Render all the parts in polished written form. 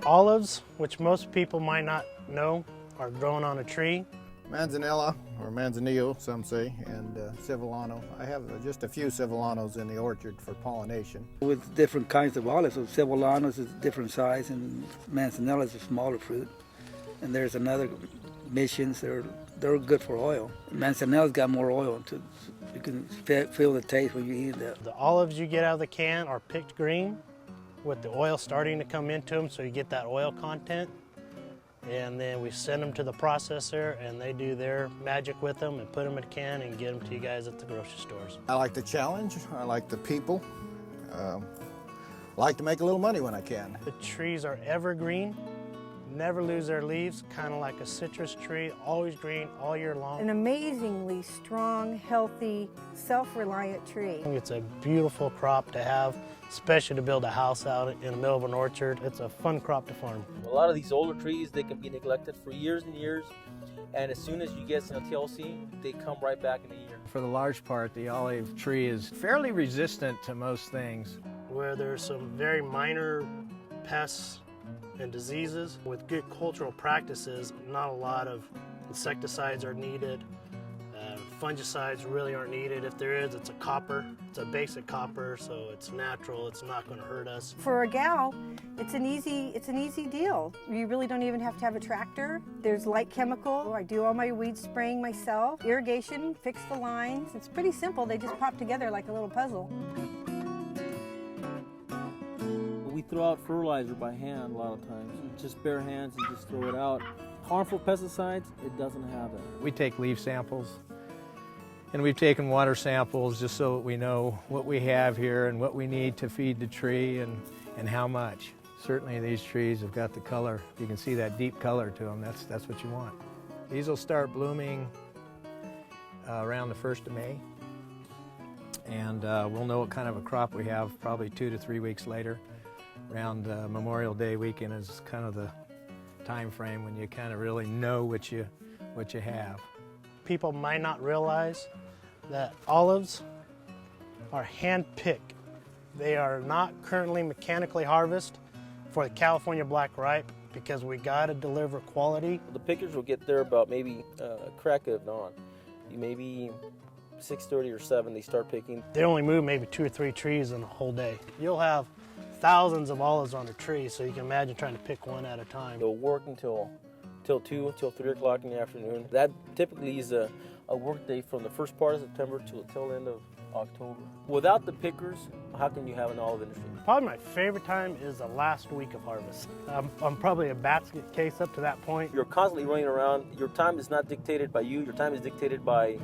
Olives, which most people might not know, are grown on a tree. Manzanilla, or manzanillo, some say, and Sevillano. I have just a few Sevillanos in the orchard for pollination. With different kinds of olives, so Sevillanos is different size, and Manzanilla is a smaller fruit. And there's another missions, they're good for oil. Manzanella's got more oil, too. You can feel the taste when you eat that. The olives you get out of the can are picked green with the oil starting to come into them, so you get that oil content. And then we send them to the processor and they do their magic with them and put them in a can and get them to you guys at the grocery stores. I like the challenge, I like the people, like to make a little money when I can. The trees are evergreen, never lose their leaves, kind of like a citrus tree, always green all year long. An amazingly strong, healthy, self-reliant tree. It's a beautiful crop to have, especially to build a house out in the middle of an orchard. It's a fun crop to farm. A lot of these older trees, they can be neglected for years and years, and as soon as you get some TLC, they come right back in a year. For the large part, the olive tree is fairly resistant to most things. Where there's some very minor pests and diseases, with good cultural practices, not a lot of insecticides are needed. Fungicides really aren't needed. If there is, it's a copper. It's a basic copper, so it's natural. It's not going to hurt us. For a gal, it's an easy deal. You really don't even have to have a tractor. There's light chemical. I do all my weed spraying myself. Irrigation, fix the lines. It's pretty simple. They just pop together like a little puzzle. We throw out fertilizer by hand a lot of times. Just bare hands and just throw it out. Harmful pesticides, it doesn't have it. We take leaf samples, and we've taken water samples just so that we know what we have here and what we need to feed the tree and how much. Certainly these trees have got the color. You can see that deep color to them. That's what you want. These will start blooming around the 1st of May. And we'll know what kind of a crop we have probably 2 to 3 weeks later. Around Memorial Day weekend is kind of the time frame when you kind of really know what you have. People might not realize that olives are hand-picked. They are not currently mechanically harvested for the California Black Ripe because we got to deliver quality. The pickers will get there about maybe crack of dawn. Maybe 6:30 or 7 they start picking. They only move maybe 2 or 3 trees in a whole day. You'll have thousands of olives on a tree, so you can imagine trying to pick one at a time. They'll work until 2, till 3 o'clock in the afternoon. That typically is a work day from the first part of September to the tail end of October. Without the pickers, how can you have an olive industry? Probably my favorite time is the last week of harvest. I'm probably a basket case up to that point. You're constantly running around. Your time is not dictated by you. Your time is dictated by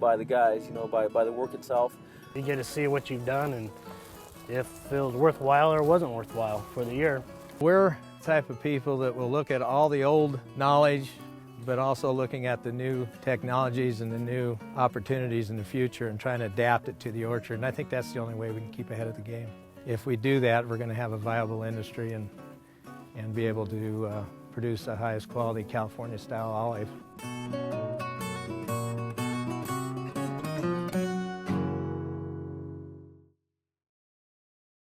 the guys, by the work itself. You get to see what you've done and if it was worthwhile or wasn't worthwhile for the year. We're the type of people that will look at all the old knowledge, but also looking at the new technologies and the new opportunities in the future and trying to adapt it to the orchard. And I think that's the only way we can keep ahead of the game. If we do that, we're going to have a viable industry and be able to produce the highest quality California-style olive.